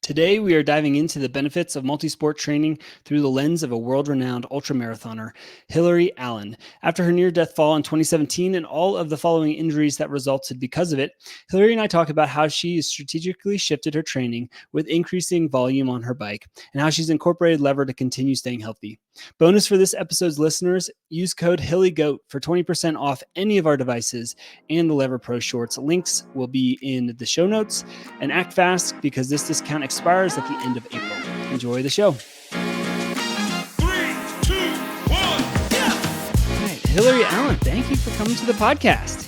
Today, we are diving into the benefits of multi-sport training through the lens of a world-renowned ultramarathoner, Hillary Allen. After her near-death fall in 2017 and all of the following injuries that resulted because of it, Hillary and I talk about how she has strategically shifted her training with increasing volume on her bike and how she's incorporated lever to continue staying healthy. Bonus for this episode's listeners, use code HillyGoat for 20% off any of our devices and the Lever Pro shorts. Links will be in the show notes. And act fast because this discount expires at the end of April. Enjoy the show. 3, 2, 1, yeah! All right, Hillary Allen, thank you for coming to the podcast.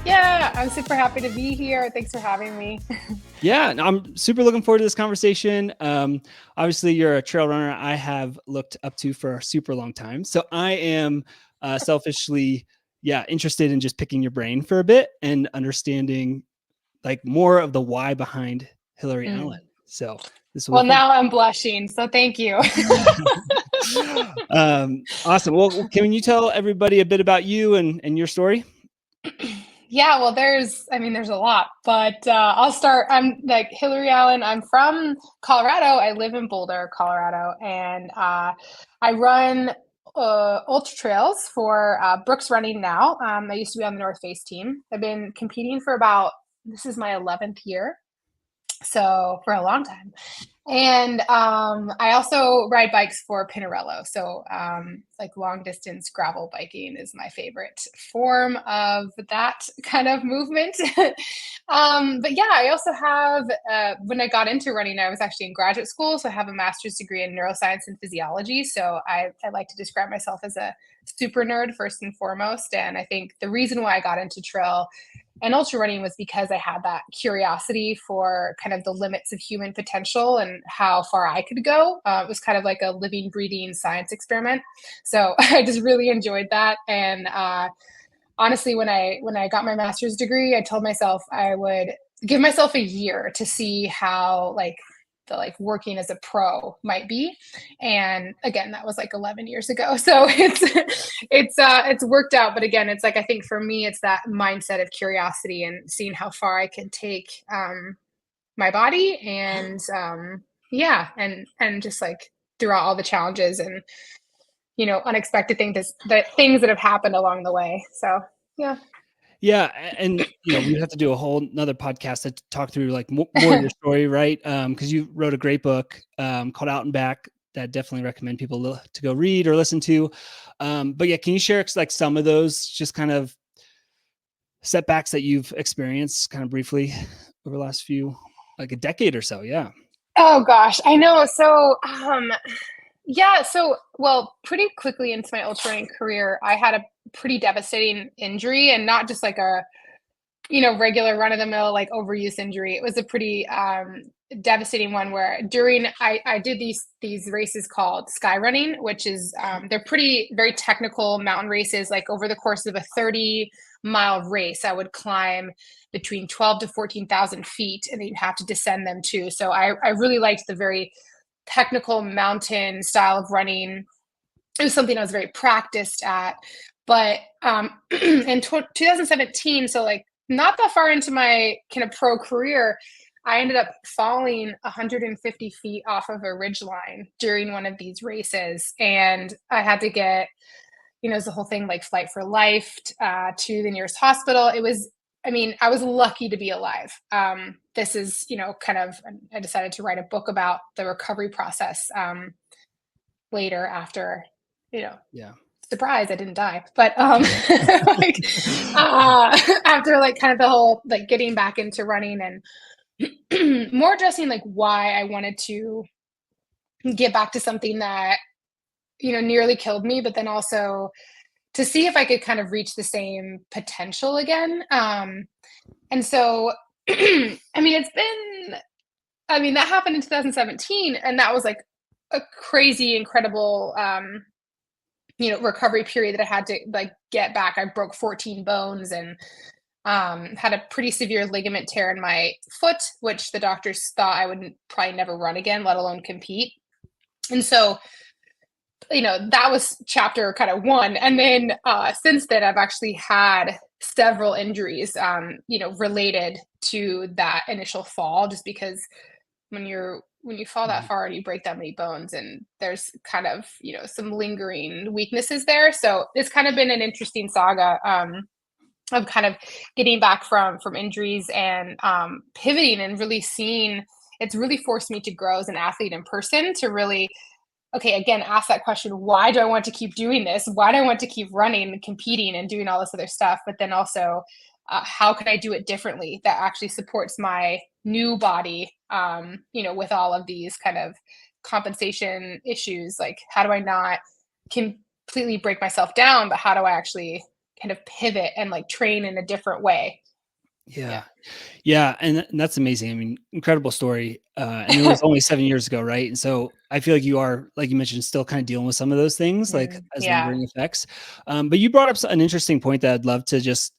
Yeah, I'm super happy to be here. Thanks for having me. Yeah, I'm super looking forward to this conversation. Obviously, you're a trail runner I have looked up to for a super long time. So I am selfishly, interested in just picking your brain for a bit and understanding like more of the why behind Hillary Allen. So this will now I'm blushing. So thank you. Awesome. Well, can you tell everybody a bit about you and your story? Yeah, well, there's a lot, but I'll start. I'm like Hillary Allen. I'm from Colorado. I live in Boulder, Colorado, and I run ultra trails for Brooks Running now. I used to be on the North Face team. I've been competing for this is my 11th year. So for a long time. And I also ride bikes for Pinarello. So like long distance gravel biking is my favorite form of that kind of movement. But yeah, I also have, when I got into running, I was actually in graduate school. So I have a master's degree in neuroscience and physiology. So I like to describe myself as a super nerd first and foremost. And I think the reason why I got into trail and ultra running was because I had that curiosity for kind of the limits of human potential and how far I could go. It was kind of like a living, breathing science experiment. So I just really enjoyed that. And honestly, when I got my master's degree, I told myself I would give myself a year to see how the working as a pro might be. And again, that was like 11 years ago. So it's worked out. But again, it's like, I think for me, it's that mindset of curiosity and seeing how far I can take my body and and just like throughout all the challenges and, unexpected things that have happened along the way. So, yeah. Yeah. And, we have to do a whole another podcast to talk through like more of your story, right? Because you wrote a great book called Out and Back that definitely recommend people to go read or listen to. But yeah, can you share like some of those just kind of setbacks that you've experienced kind of briefly over the last like a decade or so? Yeah. Oh gosh, I know. So, pretty quickly into my ultra running career, I had a pretty devastating injury, and not just like a, regular run of the mill, like overuse injury. It was a pretty devastating one where I did these races called sky running, which is, they're very technical mountain races. Like over the course of a 30-mile race, I would climb between 12 to 14,000 feet, and then you'd have to descend them too. So I really liked the very technical mountain style of running. It was something I was very practiced at. But in 2017, so like not that far into my kind of pro career, I ended up falling 150 feet off of a ridge line during one of these races. And I had to get, the whole thing like flight for life to the nearest hospital. I was lucky to be alive. This is, I decided to write a book about the recovery process later after, surprise, I didn't die. But after like kind of the whole like getting back into running and more addressing like why I wanted to get back to something that, nearly killed me, but then also to see if I could kind of reach the same potential again. And so, that happened in 2017, and that was like a crazy, incredible, recovery period that I had to like get back. I broke 14 bones and had a pretty severe ligament tear in my foot, which the doctors thought I would probably never run again, let alone compete. And so, that was chapter kind of one. And then since then, I've actually had several injuries, related to that initial fall, just because when you fall that far and you break that many bones, and there's kind of, some lingering weaknesses there. So it's kind of been an interesting saga, of kind of getting back from injuries and pivoting and really seeing. It's really forced me to grow as an athlete in person, to really, okay, again, ask that question, why do I want to keep doing this? Why do I want to keep running and competing and doing all this other stuff? But then also, how can I do it differently that actually supports my new body, with all of these kind of compensation issues? Like, how do I not completely break myself down, but how do I actually kind of pivot and like train in a different way? Yeah. Yeah. And that's amazing. I mean, incredible story. And it was only 7 years ago, right? And so I feel like you are, like you mentioned, still kind of dealing with some of those things, like as Yeah. lingering effects. But you brought up an interesting point that I'd love to just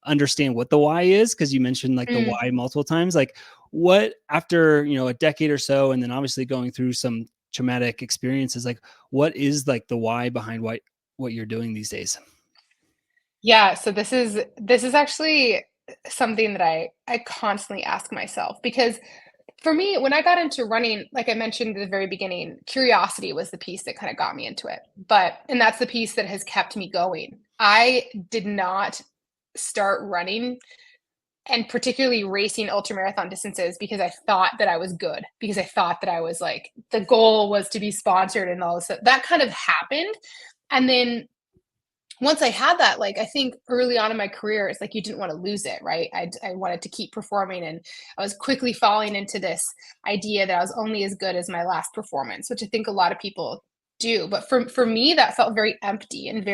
understand what the why is, because you mentioned like the Mm. why multiple times. Like, what after, a decade or so, and then obviously going through some traumatic experiences, like what is like the why behind what you're doing these days? Yeah, so this is actually something that I constantly ask myself, because for me, when I got into running, like I mentioned at the very beginning, curiosity was the piece that kind of got me into it. And that's the piece that has kept me going. I did not start running, and particularly racing ultramarathon distances, because I thought that I was good, because I thought that I was like, the goal was to be sponsored and all this stuff. That kind of happened. And then once I had that, like, I think early on in my career, it's like you didn't want to lose it, right? I wanted to keep performing, and I was quickly falling into this idea that I was only as good as my last performance, which I think a lot of people do. But for me, that felt very empty and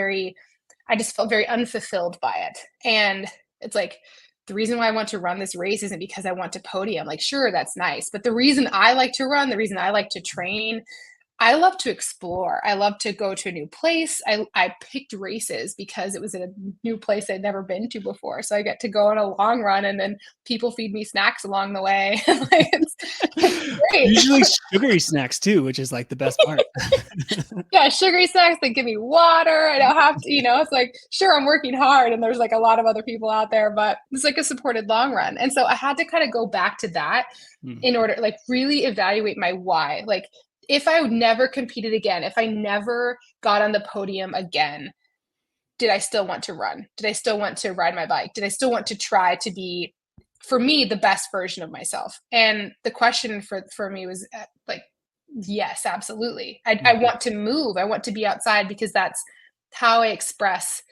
I just felt very unfulfilled by it. And it's like, the reason why I want to run this race isn't because I want to podium. Like, sure, that's nice. But the reason I like to run, the reason I like to train, I love to explore. I love to go to a new place. I picked races because it was in a new place I'd never been to before. So I get to go on a long run, and then people feed me snacks along the way. Like, it's great. Usually sugary snacks too, which is like the best part. Yeah, sugary snacks, they give me water. I don't have to, it's like, sure, I'm working hard and there's like a lot of other people out there, but it's like a supported long run. And so I had to kind of go back to that Mm. in order, like, really evaluate my why. Like, if I would never competed again, if I never got on the podium again, did I still want to run? Did I still want to ride my bike? Did I still want to try to be, for me, the best version of myself? And the question for me was, like, yes, absolutely. I Mhm. want to move. I want to be outside, because that's how I express,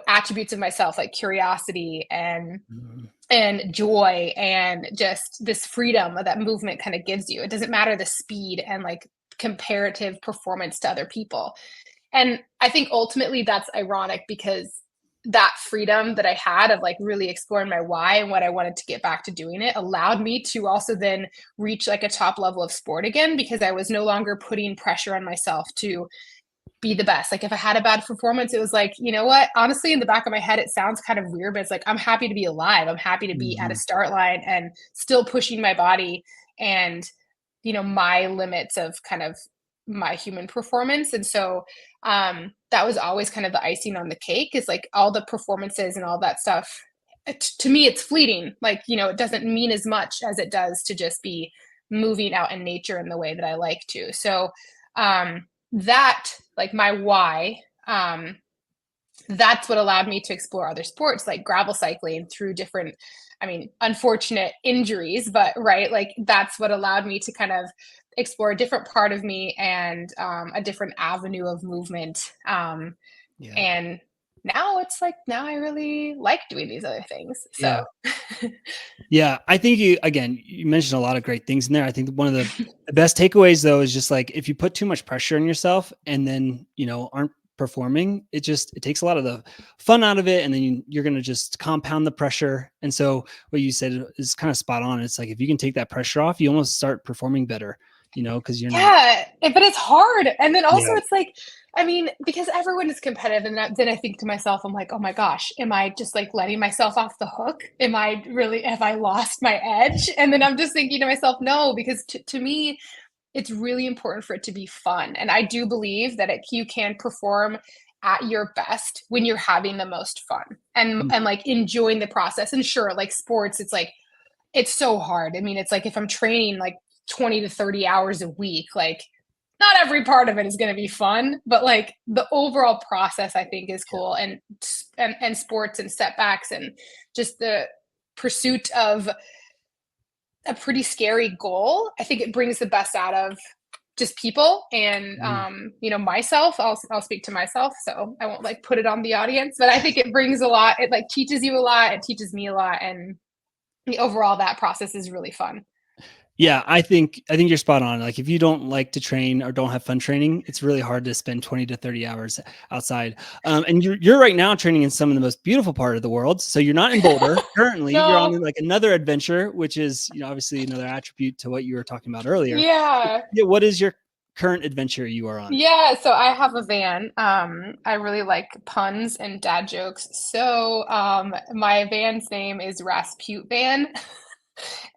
attributes of myself, like curiosity Mhm. and joy, and just this freedom that movement kind of gives you. It doesn't matter the speed and like comparative performance to other people. And I think ultimately that's ironic, because that freedom that I had of like really exploring my why and what I wanted to get back to doing it allowed me to also then reach like a top level of sport again, because I was no longer putting pressure on myself to be the best. Like, if I had a bad performance, it was like, you know what? Honestly, in the back of my head, it sounds kind of weird, but it's like, I'm happy to be alive. I'm happy to be at a Mhm. start line and still pushing my body and, my limits of kind of my human performance. And so that was always kind of the icing on the cake, is like all the performances and all that stuff. To me, it's fleeting. Like, it doesn't mean as much as it does to just be moving out in nature in the way that I like to. So, that, like, my why, that's what allowed me to explore other sports like gravel cycling through different, I mean, unfortunate injuries, but right, like, that's what allowed me to kind of explore a different part of me, and a different avenue of movement. Yeah. And now it's like, now I really like doing these other things. So Yeah. Yeah, I think you mentioned a lot of great things in there. I think one of the best takeaways though is just like, if you put too much pressure on yourself and then, aren't performing, it takes a lot of the fun out of it. And then you're going to just compound the pressure. And so what you said is kind of spot on. It's like, if you can take that pressure off, you almost start performing better, because you're not. yeah, but it's hard. And then also Yeah. it's like, I mean, because everyone is competitive, and then I think to myself, I'm like, oh my gosh, am I just like letting myself off the hook? Have I lost my edge? And then I'm just thinking to myself, no, because to me, it's really important for it to be fun. And I do believe that you can perform at your best when you're having the most fun and Mm. like enjoying the process. And sure, like sports, it's like, it's so hard. I mean, it's like if I'm training like 20 to 30 hours a week, like not every part of it is going to be fun, but like the overall process I think is cool. And sports and setbacks and just the pursuit of a pretty scary goal, I think it brings the best out of just people and myself. I'll speak to myself, so I won't like put it on the audience, but I think it brings a lot. It like teaches you a lot, it teaches me a lot, and overall that process is really fun. Yeah, I think you're spot on. Like if you don't like to train or don't have fun training, it's really hard to spend 20 to 30 hours outside. And you're right now training in some of the most beautiful part of the world. So you're not in Boulder currently. No. You're on like another adventure, which is, obviously another attribute to what you were talking about earlier. Yeah. What is your current adventure you are on? Yeah, so I have a van. I really like puns and dad jokes. So my van's name is Rasputin Van.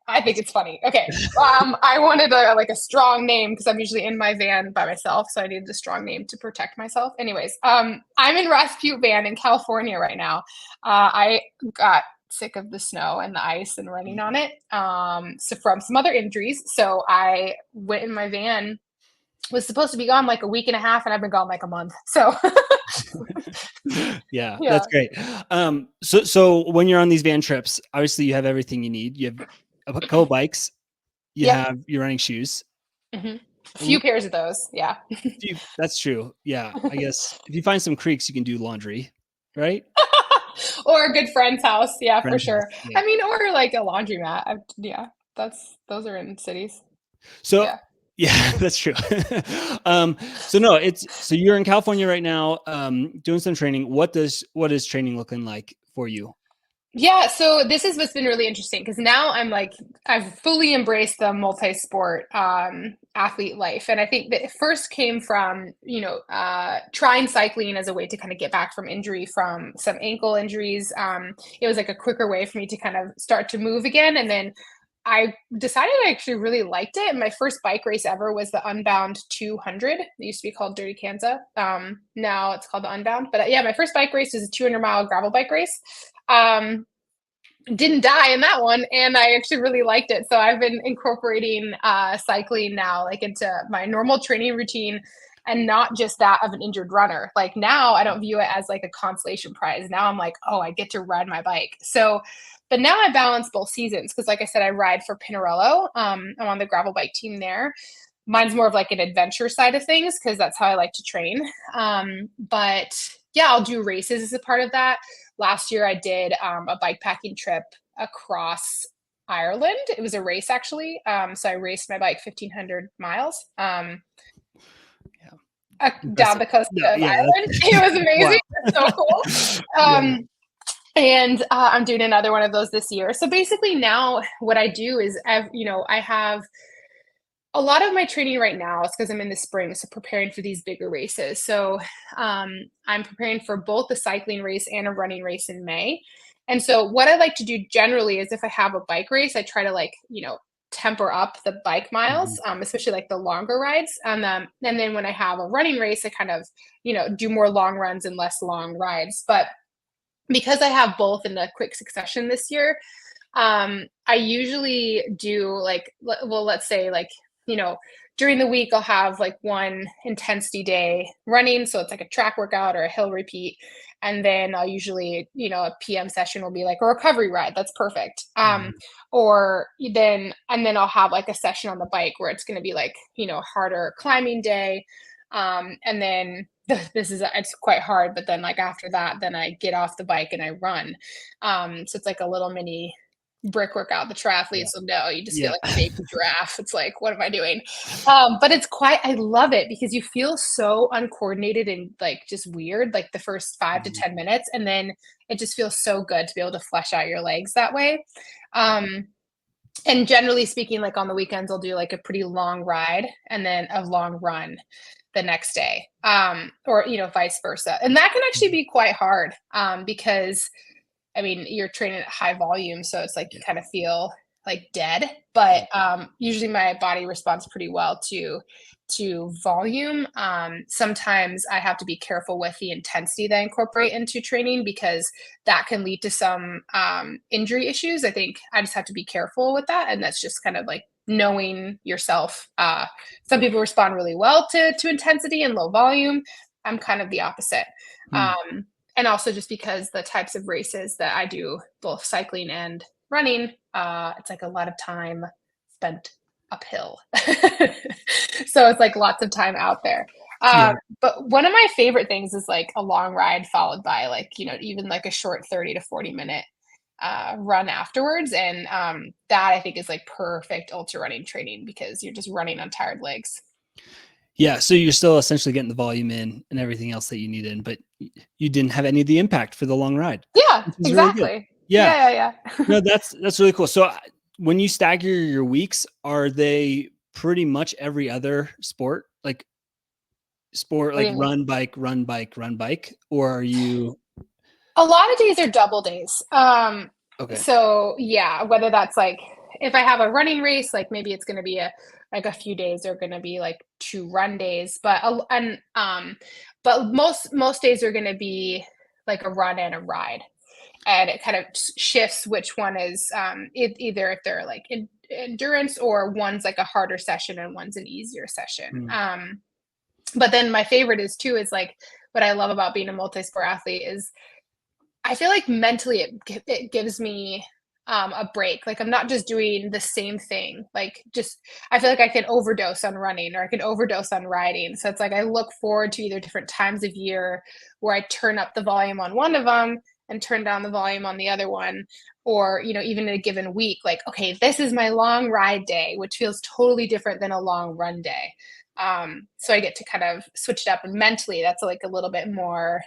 I think it's funny. Okay. I wanted a strong name because I'm usually in my van by myself, so I needed a strong name to protect myself. Anyways, I'm in Rasputin Van in California right now. I got sick of the snow and the ice and running on it. So from some other injuries, so I went in my van. Was supposed to be gone like a week and a half, and I've been gone like a month. So yeah, that's great. So when you're on these van trips, obviously you have everything you need. You have a couple bikes, you have your running shoes. A few pairs of those. Yeah. That's true. Yeah. I guess if you find some creeks, you can do laundry, right? Or a good friend's house. Yeah, for sure. House, yeah. I mean, or like a laundromat. Those are in cities. So yeah, that's true. So you're in California right now, doing some training. What is training looking like for you? Yeah, so this is what's been really interesting because now I've fully embraced the multi-sport athlete life. And I think that it first came from, trying cycling as a way to kind of get back from injury from some ankle injuries. It was like a quicker way for me to kind of start to move again. And then I decided I actually really liked it. And my first bike race ever was the Unbound 200. It used to be called Dirty Kansas. Now it's called the Unbound. But yeah, my first bike race was a 200-mile gravel bike race. Didn't die in that one, and I actually really liked it. So I've been incorporating cycling now like into my normal training routine, and not just that of an injured runner. Like now I don't view it as like a consolation prize. Now I'm like, oh, I get to ride my bike. So but now I balance both seasons because like I said, I ride for Pinarello. I'm on the gravel bike team there. Mine's more of like an adventure side of things because that's how I like to train. But yeah, I'll do races as a part of that. Last year I did a bikepacking trip across Ireland. It was a race actually. So I raced my bike 1,500 miles down the coast of Ireland. It was amazing. Wow. So cool. And I'm doing another one of those this year. So basically now what I do is, I have a lot of my training right now is because I'm in the spring, so preparing for these bigger races. So I'm preparing for both the cycling race and a running race in May. And so what I like to do generally is if I have a bike race, I try to temper up the bike miles, especially like the longer rides. And then when I have a running race, I kind of, do more long runs and less long rides. But because I have both in a quick succession this year, I usually do let's say during the week, I'll have like one intensity day running. So it's like a track workout or a hill repeat. And then I'll usually, a PM session will be like a recovery ride. That's perfect. And then I'll have like a session on the bike where it's going to be like, harder climbing day. And then it's quite hard, but then like after that, then I get off the bike and I run. So it's like a little mini brick workout. The triathletes will know, you just feel like a baby giraffe. It's like, what am I doing? But I love it because you feel so uncoordinated and like just weird, like the first 5 to 10 minutes. And then it just feels so good to be able to flesh out your legs that way. And generally speaking, like on the weekends, I'll do like a pretty long ride and then a long run the next day, or vice versa. And that can actually be quite hard because I mean, you're training at high volume, so it's like you kind of feel like dead, but usually my body responds pretty well to volume. Sometimes I have to be careful with the intensity that I incorporate into training because that can lead to some injury issues. I think I just have to be careful with that, and that's just kind of like knowing yourself. Some people respond really well to intensity and low volume. I'm kind of the opposite. And also just because the types of races that I do, both cycling and running, it's like a lot of time spent uphill. So it's like lots of time out there. But one of my favorite things is like a long ride followed by like, even like a short 30 to 40 minute run afterwards. And that I think is like perfect ultra running training because you're just running on tired legs. Yeah, so you're still essentially getting the volume in and everything else that you need in, but you didn't have any of the impact for the long ride. Yeah, Really good. Yeah. Yeah. No, that's really cool. So when you stagger your weeks, are they pretty much every other sport? Like run, bike, run, bike, run, bike? Or are you A lot of days are double days. okay? So yeah, whether that's like if I have a running race, like maybe it's going to be a few days are going to be like 2 run days, but most days are going to be like a run and a ride, and it kind of shifts which one is either if they're like endurance or one's like a harder session and one's an easier session. But then my favorite is like what I love about being a multi-sport athlete is I feel like mentally it gives me a break. Like I'm not just doing the same thing. Like just I feel like I can overdose on running or I can overdose on riding. So it's like I look forward to either different times of year where I turn up the volume on one of them and turn down the volume on the other one, or even in a given week, like okay, this is my long ride day, which feels totally different than a long run day. So I get to kind of switch it up, and mentally that's like a little bit more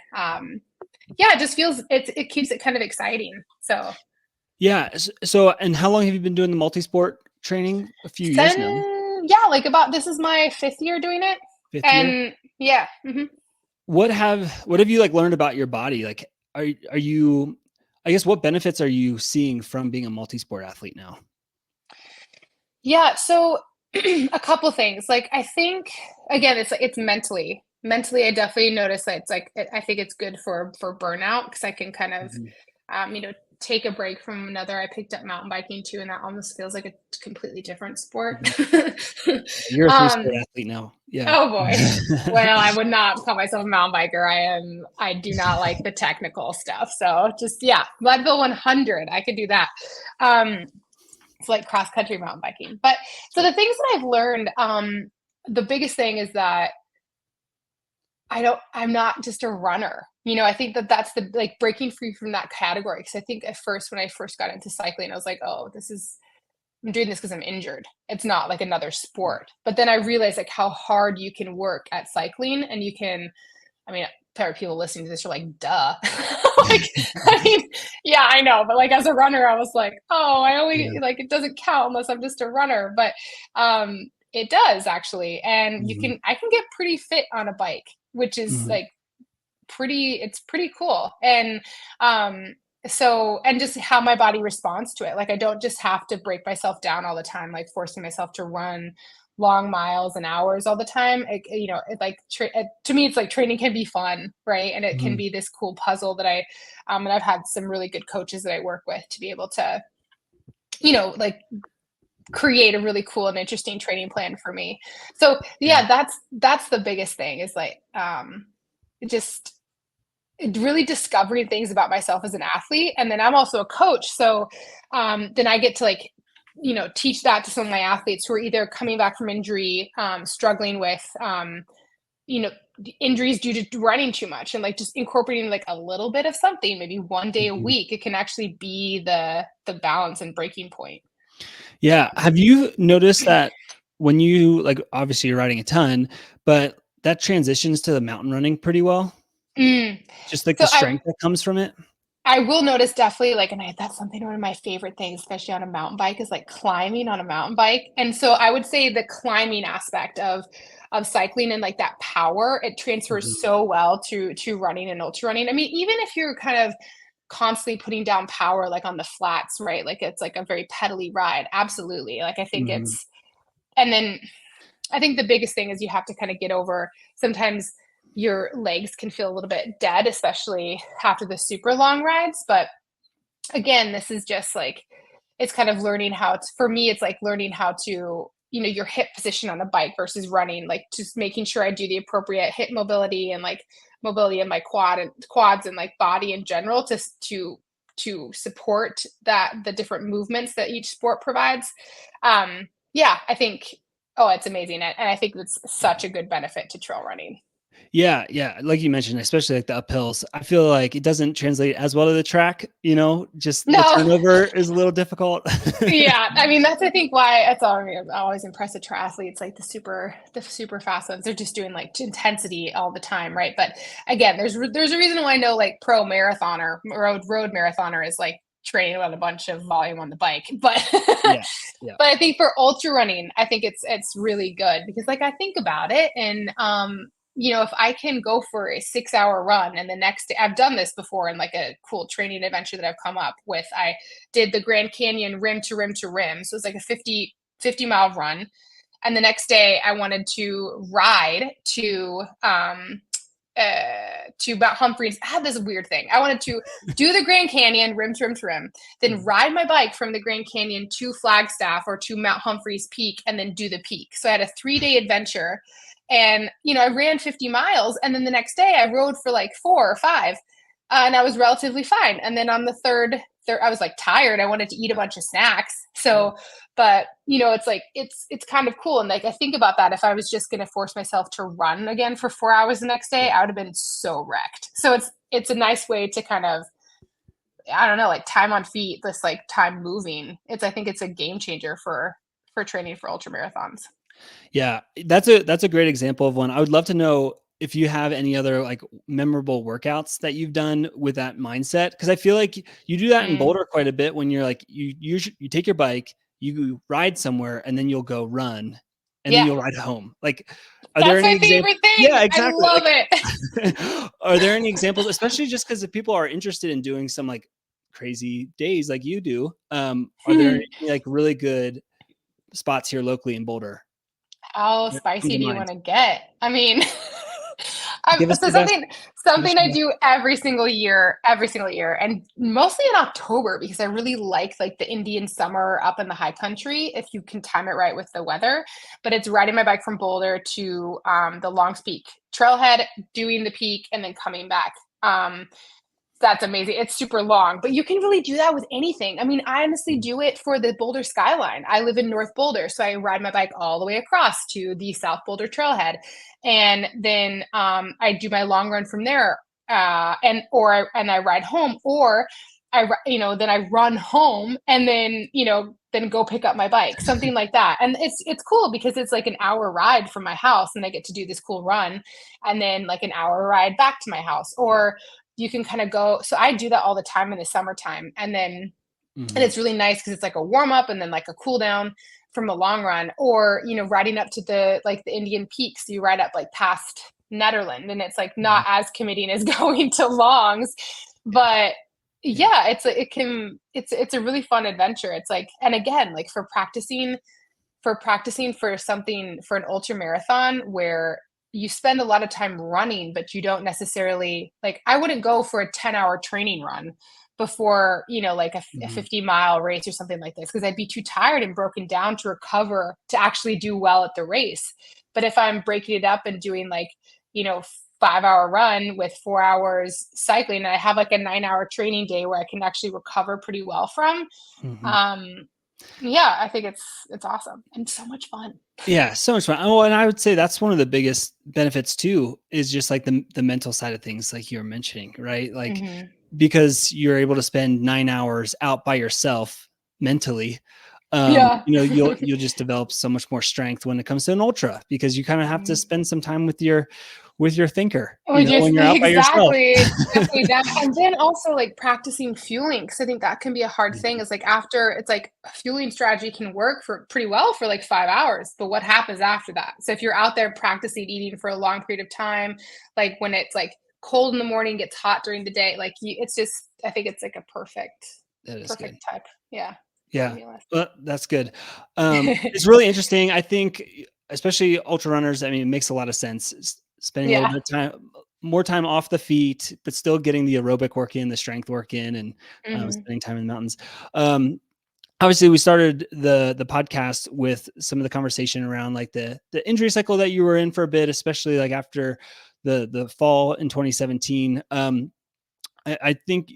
it just feels it keeps it kind of exciting. So Yeah. So, and how long have you been doing the multi-sport training? A few years now. Yeah, like this is my 5th year doing it. Fifth year? Yeah. What have you like learned about your body? Like, are you, I guess, what benefits are you seeing from being a multi-sport athlete now? Yeah. So a couple things. Like I think again, it's mentally. Mentally, I definitely notice that it's like I think it's good for burnout because I can kind of take a break from another. I picked up mountain biking too, and that almost feels like a completely different sport. You're a 3-sport athlete now. Yeah. Oh boy. Well, I would not call myself a mountain biker. I do not like the technical stuff. So just Leadville 100. I could do that. It's like cross country mountain biking. But so the things that I've learned, the biggest thing is that I'm not just a runner. I think that's the like breaking free from that category. Because I think at first when I first got into cycling, I was like, oh, I'm doing this because I'm injured. It's not like another sport. But then I realized like how hard you can work at cycling, and you can, there are people listening to this, you're like, duh. Yeah, I know. But like as a runner, I was like, oh, I only like it doesn't count unless I'm just a runner. But it does actually. And I can get pretty fit on a bike, which is like it's pretty cool. And so, and just how my body responds to it. Like I don't just have to break myself down all the time, like forcing myself to run long miles and hours all the time. To me, it's like training can be fun, right? And it can be this cool puzzle that and I've had some really good coaches that I work with to be able to, like create a really cool and interesting training plan for me. So that's the biggest thing is like, just really discovering things about myself as an athlete. And then I'm also a coach. So then I get to like, teach that to some of my athletes who are either coming back from injury, struggling with, injuries due to running too much, and like just incorporating like a little bit of something, maybe one day a week, it can actually be the balance and breaking point. Yeah. Have you noticed that when you like, obviously you're riding a ton, but that transitions to the mountain running pretty well? Just like the strength that comes from it? I will notice definitely like, and that's one of my favorite things, especially on a mountain bike, is like climbing on a mountain bike. And so I would say the climbing aspect of cycling and like that power, it transfers so well to running and ultra running. Even if you're kind of constantly putting down power, like on the flats, right? Like it's like a very pedally ride. Absolutely. Like I think Mhm. and then I think the biggest thing is you have to kind of get over sometimes your legs can feel a little bit dead, especially after the super long rides. But again, this is just like, it's kind of learning how to, for me, it's like learning how to, your hip position on the bike versus running, like just making sure I do the appropriate hip mobility and like mobility in my quads and like body in general to support the different movements that each sport provides. Yeah, I think, oh, it's amazing. And I think that's such a good benefit to trail running. Yeah, yeah, like you mentioned, especially like the uphills, I feel like it doesn't translate as well to the track, just the No, turnover is a little difficult. yeah, I mean that's I think why it's always impressive triathletes like the super fast ones. They're just doing like intensity all the time, right? But again, there's a reason why I know like pro marathoner, road marathoner is like training on a bunch of volume on the bike. But Yeah, yeah. but I think for ultra running, I think it's really good because like I think about it and if I can go for a 6 hour run and the next day, I've done this before in like a cool training adventure that I've come up with. I did the Grand Canyon rim to rim to rim. So it's like a 50-mile run. And the next day I wanted to ride to Mount Humphreys. I had this weird thing. I wanted to do the Grand Canyon rim to rim to rim, then ride my bike from the Grand Canyon to Flagstaff or to Mount Humphreys Peak and then do the peak. So I had a 3-day adventure and, I ran 50 miles and then the next day I rode for like 4 or 5 and I was relatively fine. And then on the third, I was like tired. I wanted to eat a bunch of snacks. So, but it's like, it's kind of cool. And like, I think about that. If I was just going to force myself to run again for 4 hours the next day, I would have been so wrecked. So it's a nice way to kind of, I don't know, like time on feet, this like time moving. I think it's a game changer for training for ultra marathons. Yeah, that's a great example of one. I would love to know if you have any other like memorable workouts that you've done with that mindset, because I feel like you do that in Mm. Boulder quite a bit when you're like you take your bike, you ride somewhere, and then you'll go run, and then Yeah, you'll ride home. Like, are there that's any my examples? favorite thing. Yeah, I exactly. love Like, it. are there any examples, especially just because if people are interested in doing some like crazy days like you do? Are there any like really good spots here locally in Boulder How that come spicy to do you mind? want to get? I mean, Give us so the best something I traditional. do every single year, and mostly in October because I really like the Indian summer up in the high country if you can time it right with the weather. But it's riding my bike from Boulder to the Longs Peak Trailhead, doing the peak, and then coming back. That's amazing. It's super long, but you can really do that with anything. I mean, I honestly do it for the Boulder skyline. I live in North Boulder, so I ride my bike all the way across to the South Boulder Trailhead, and then I do my long run from there, and I ride home, or then I run home, and then go pick up my bike, something like that. And it's cool because it's like an hour ride from my house, and I get to do this cool run, and then like an hour ride back to my house, or you can kind of go. So I do that all the time in the summertime. And Mhm. it's really nice because it's like a warm up and then like a cool down from a long run, or, riding up to the Indian peaks. You ride up like past Netherland and it's like not Mhm. as committing as going to longs, but Yeah. yeah, it's a really fun adventure. It's like, and again, like for practicing for something for an ultra marathon where you spend a lot of time running, but you don't necessarily like, I wouldn't go for a 10-hour training run before, like a Mhm. 50-mile race or something like this, because I'd be too tired and broken down to recover to actually do well at the race. But if I'm breaking it up and doing like, you know, 5-hour run with 4 hours cycling, and I have like a 9-hour training day where I can actually recover pretty well from, Mhm. um, yeah, I think it's awesome and so much fun. Yeah, so much fun. Oh, and I would say that's one of the biggest benefits too, is just like the mental side of things, like you were mentioning, right? Like, Mhm. because you're able to spend 9 hours out by yourself mentally, Yeah. you'll just develop so much more strength when it comes to an ultra, because you kind of have to Mhm. spend some time with your thinker, Or just when you're out by yourself. exactly, definitely that, and then also, like, practicing fueling, because I think that can be a hard thing, Mhm. is, like, after it's like a fueling strategy can work for pretty well for, like, 5 hours, but what happens after that? So if you're out there practicing eating for a long period of time, like, when it's, like, cold in the morning, gets hot during the day. Like it's just, I think it's like a That is good. perfect type. Yeah. Yeah, Stimulus. well, that's good. It's really interesting. I think, especially ultra runners, I mean, it makes a lot of sense. Spending a little Yeah. bit of time, more time off the feet, but still getting the aerobic work in, the strength work in, and Hmm. spending time in the mountains. Obviously, we started the podcast with some of the conversation around like the injury cycle that you were in for a bit, especially like after the fall in 2017. I think,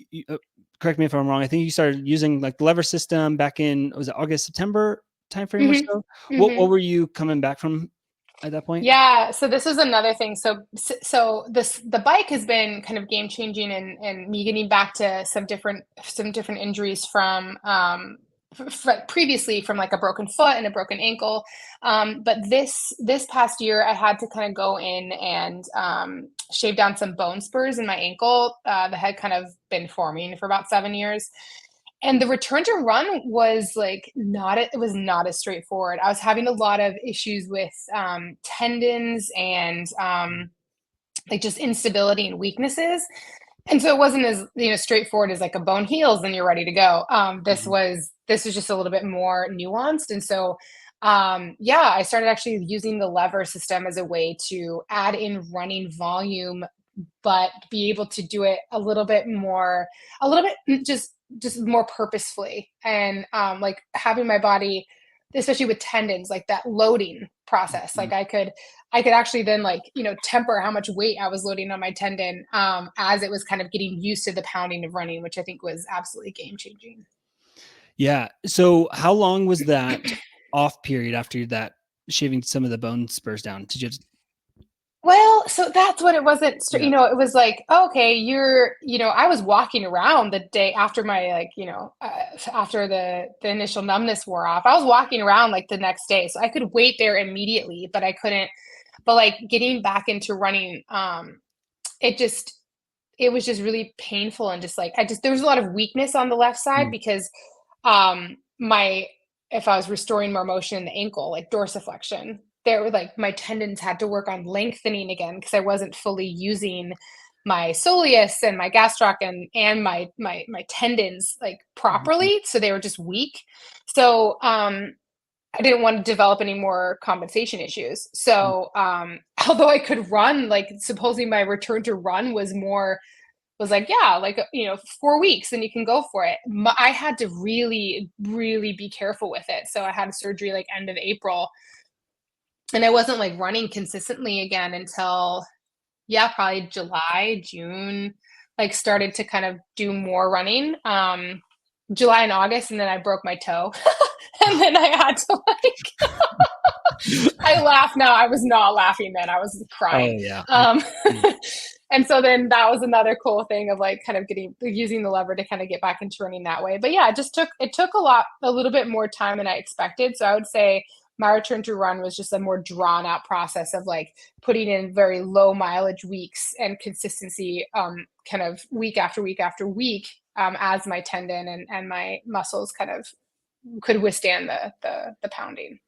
correct me if I'm wrong, I think you started using like the lever system back in, was it August, September timeframe or Hmm. so? What Hmm. were you coming back from at that point? Yeah, so this is another thing. So the bike has been kind of game changing, and me getting back to some different injuries from previously from like a broken foot and a broken ankle. But this past year, I had to kind of go in and shave down some bone spurs in my ankle that had kind of been forming for about 7 years. And the return to run was like not it was not as straightforward. I was having a lot of issues with tendons and like just instability and weaknesses. And so it wasn't as straightforward as like a bone heals and you're ready to go. Mhm. This was just a little bit more nuanced. And so yeah, I started actually using the lever system as a way to add in running volume, but be able to do it a little bit just more purposefully, and like having my body, especially with tendons, like that loading process. Mhm. Like I could actually then like temper how much weight I was loading on my tendon as it was kind of getting used to the pounding of running, which I think was absolutely game changing. Yeah. So how long was that off period after that shaving some of the bone spurs down? Did you just, Well, so that's what it wasn't, yeah. it was like, oh, okay, I was walking around the day after my, like, after the initial numbness wore off. I was walking around like the next day. So I could wait there immediately, but I couldn't, but like getting back into running, it just, it was just really painful. And just like, there was a lot of weakness on the left side Mm, because, my if I was restoring more motion in the ankle, like dorsiflexion, there were like my tendons had to work on lengthening again because I wasn't fully using my soleus and my gastroc and my tendons like mhm, properly. So they were just weak. So I didn't want to develop any more compensation issues. mm, So although I could run, like supposing my return to run was like, yeah, like, 4 weeks and you can go for it. I had to really, really be careful with it. So I had surgery like end of April, and I wasn't like running consistently again until, yeah, probably July, June, like started to kind of do more running. July and August, and then I broke my toe. And then I had to like, I laugh now. I was not laughing then. I was oh crying. yeah. Um, Mm, and so then that was another cool thing of like kind of using the lever to kind of get back into running that way. But yeah, it took a little bit more time than I expected. So I would say my return to run was just a more drawn out process of like putting in very low mileage weeks and consistency, kind of week after week after week, as my tendon and my muscles kind of could withstand the pounding.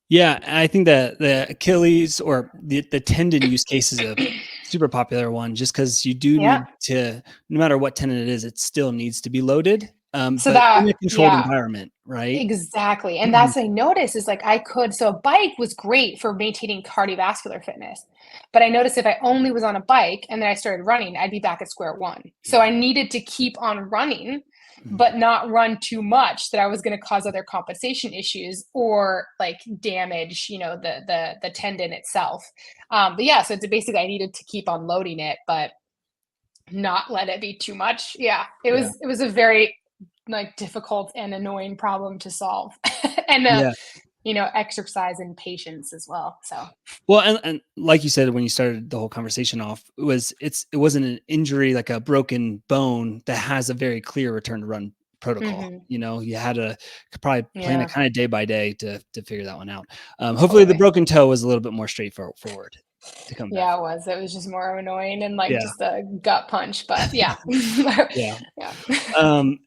yeah, I think that the Achilles or the tendon use case is a super popular one just because you do Yeah. need to, no matter what tendon it is, it still needs to be loaded, So but in that, a controlled yeah, environment, right? exactly. And that's what I noticed is like so a bike was great for maintaining cardiovascular fitness. But I noticed if I only was on a bike and then I started running, I'd be back at square one. So Yeah. I needed to keep on running, Mhm. but not run too much that I was going to cause other compensation issues or like damage, the tendon itself. But yeah, so it's basically I needed to keep on loading it, but not let it be too much. Yeah. Yeah. It was a very like difficult and annoying problem to solve. And Yeah. exercise and patience as well. So Well, and like you said when you started the whole conversation off, it wasn't an injury like a broken bone that has a very clear return to run protocol. mhm. You had to probably plan it Yeah, kind of day by day to figure that one out. Hopefully, the totally. broken toe was a little bit more straightforward to come back Yeah, it from. was. It was just more annoying and like Yeah, just a gut punch, but yeah. yeah. Yeah.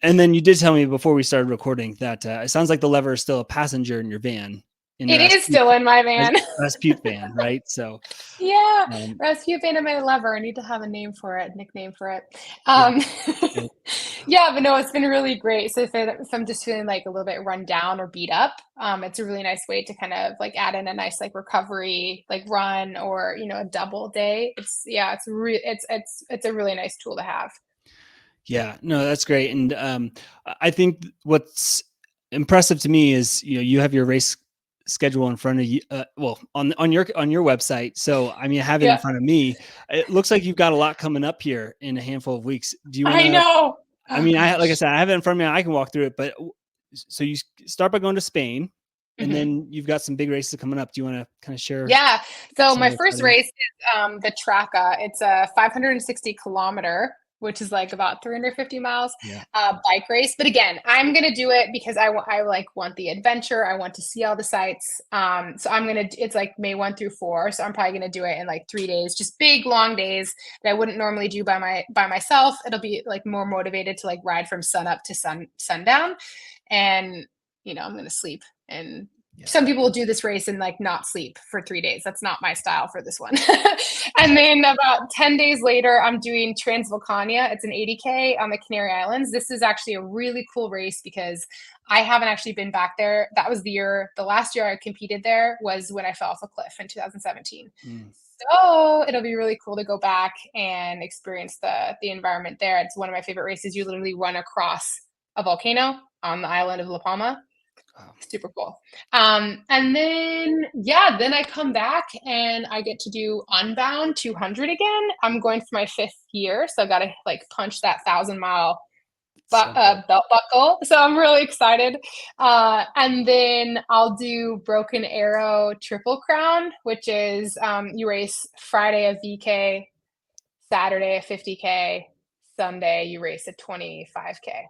And then you did tell me before we started recording that it sounds like the lever is still a passenger in your van. in It is still in my van. Rasputin, right? So, Yeah, um, Rasputin and my lover. I need to have a name for it, nickname for it. yeah, Um, good. yeah, but no, it's been really great. So if I'm just feeling like a little bit run down or beat up, it's a really nice way to kind of like add in a nice like recovery like run or a double day. It's a really nice tool to have. Yeah, no, that's great. And I think what's impressive to me is, you have your race schedule in front of you. Well, on your website. So, I mean, I have it in Yeah, front of me. It looks like you've got a lot coming up here in a handful of weeks. Do you want I to, know. I Oh mean, like I gosh. said, I have it in front of me. I can walk through it, but so you start by going to Spain and Mhm. then you've got some big races coming up. Do you want to kind of share Yeah. So some my of the first exciting? race is the Traca. It's a 560-kilometer, which is like about 350 miles, Yeah. bike race. But again, I'm gonna do it because I like want the adventure. I want to see all the sights. So it's like May 1 through 4. So I'm probably gonna do it in like 3 days, just big long days that I wouldn't normally do by myself. It'll be like more motivated to like ride from sun up to sundown, and I'm gonna sleep and Yeah. some people will do this race and like not sleep for 3 days. That's not my style for this one. And then about 10 days later, I'm doing Transvolcania. It's an 80K on the Canary Islands. This is actually a really cool race because I haven't actually been back there. That was the last year I competed there was when I fell off a cliff in 2017. Mm. So it'll be really cool to go back and experience the environment there. It's one of my favorite races. You literally run across a volcano on the island of La Palma. Wow. Super cool. And then I come back and I get to do Unbound 200 again. I'm going for my 5th year, so I got to like punch that 1,000-mile So good. belt buckle. So I'm really excited. And then I'll do Broken Arrow Triple Crown, which is you race Friday a VK, Saturday a 50K, Sunday you race a 25K.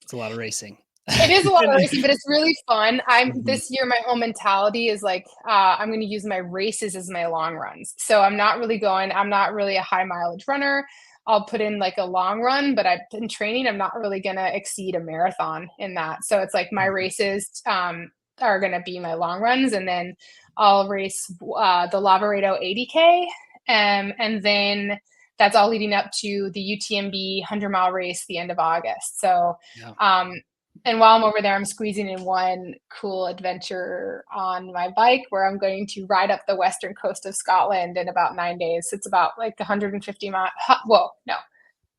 It's a lot of racing. It is a lot of racing, but it's really fun. Mhm. This year, my whole mentality is like, I'm going to use my races as my long runs. So I'm not really a high mileage runner. I'll put in like a long run, but I've been training. I'm not really going to exceed a marathon in that. So it's like my Mhm. races are going to be my long runs. And then I'll race the Lavaredo 80K. And then that's all leading up to the UTMB 100-mile race the end of August. So, Yeah. um, and while I'm over there, I'm squeezing in one cool adventure on my bike where I'm going to ride up the western coast of Scotland in about 9 days. It's about like 150 miles. Whoa, no,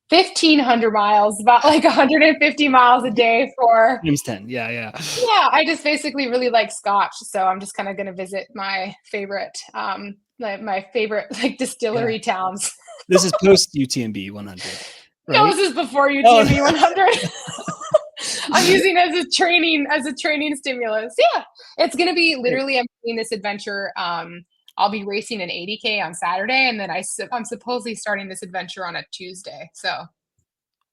1,500 miles, about like 150 miles a day for. Times 10. Yeah, yeah. Yeah, I just basically really like Scotch, so I'm just kind of going to visit my favorite, my favorite like Yeah. distillery towns. This is post UTMB 100, No, right? this is before Oh, UTMB 100. I'm using it as a training stimulus. Yeah, it's gonna be great. literally. I'm doing this adventure. I'll be racing an 80K on Saturday, and then I'm supposedly starting this adventure on a Tuesday. So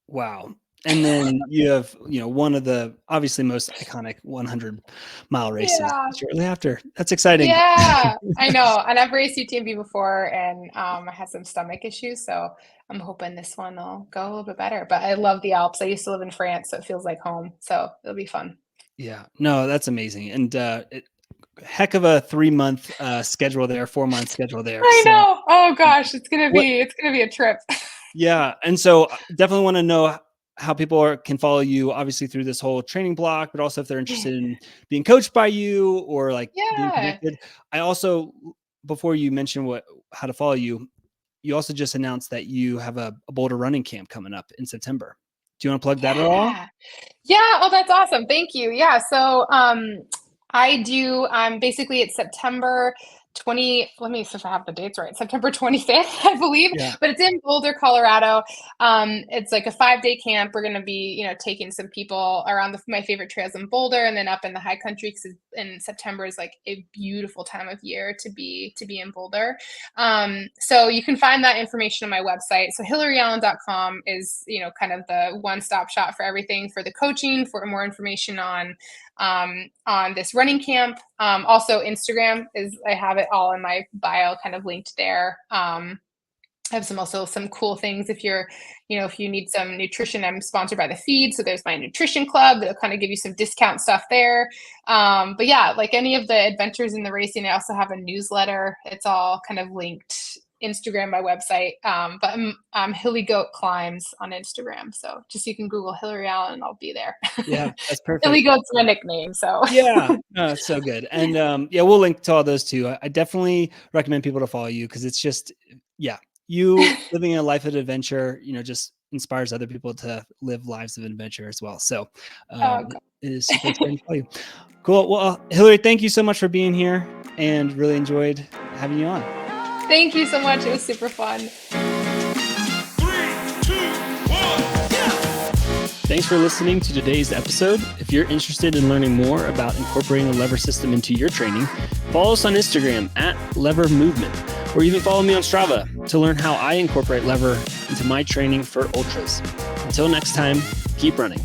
Wow. And then you have, one of the obviously most iconic 100-mile races yeah, shortly after. That's exciting. yeah, I know. And I've raced UTMB before, and I had some stomach issues, so I'm hoping this one will go a little bit better. But I love the Alps. I used to live in France, so it feels like home. So it'll be fun. Yeah. No, that's amazing. And heck of a 3-month schedule there, 4-month schedule there. I So know. Oh gosh, what it's gonna be a trip. yeah. And so definitely want to know how people can follow you, obviously through this whole training block, but also if they're interested in being coached by you or like being Yeah. connected. I also, before you mention how to follow you, you also just announced that you have a Boulder running camp coming up in September. Do you want to plug that at all? Yeah. Yeah. Oh, that's awesome. Thank you. Yeah. So I do basically it's September 20, let me see if I have the dates right. September 25th, I believe, Yeah. but it's in Boulder, Colorado. It's like a 5-day camp. We're gonna be, taking some people around my favorite trails in Boulder and then up in the high country because in September is like a beautiful time of year to be in Boulder. So you can find that information on my website. So hillaryallen.com is, kind of the one-stop shop for everything for the coaching, for more information on this running camp. Also Instagram I have it all in my bio kind of linked there. I have some cool things if you're, if you need some nutrition. I'm sponsored by the feed, so there's my nutrition club that'll kind of give you some discount stuff there. But yeah, like any of the adventures in the racing, I also have a newsletter. It's all kind of linked. Instagram, my website, but I'm Hilly Goat Climbs on Instagram. So just you can Google Hillary Allen and I'll be there. Yeah, that's perfect. Hilly Goat's my nickname. So yeah, no, it's so good. And yeah, we'll link to all those too. I definitely recommend people to follow you because it's just, you living a life of adventure, just inspires other people to live lives of adventure as well. So it is super exciting to follow you. Cool. Well, Hillary, thank you so much for being here and really enjoyed having you on. Thank you so much. It was super fun. 3, 2, 1, yeah! Thanks for listening to today's episode. If you're interested in learning more about incorporating a lever system into your training, follow us on Instagram @levermovement, or even follow me on Strava to learn how I incorporate lever into my training for ultras. Until next time, keep running.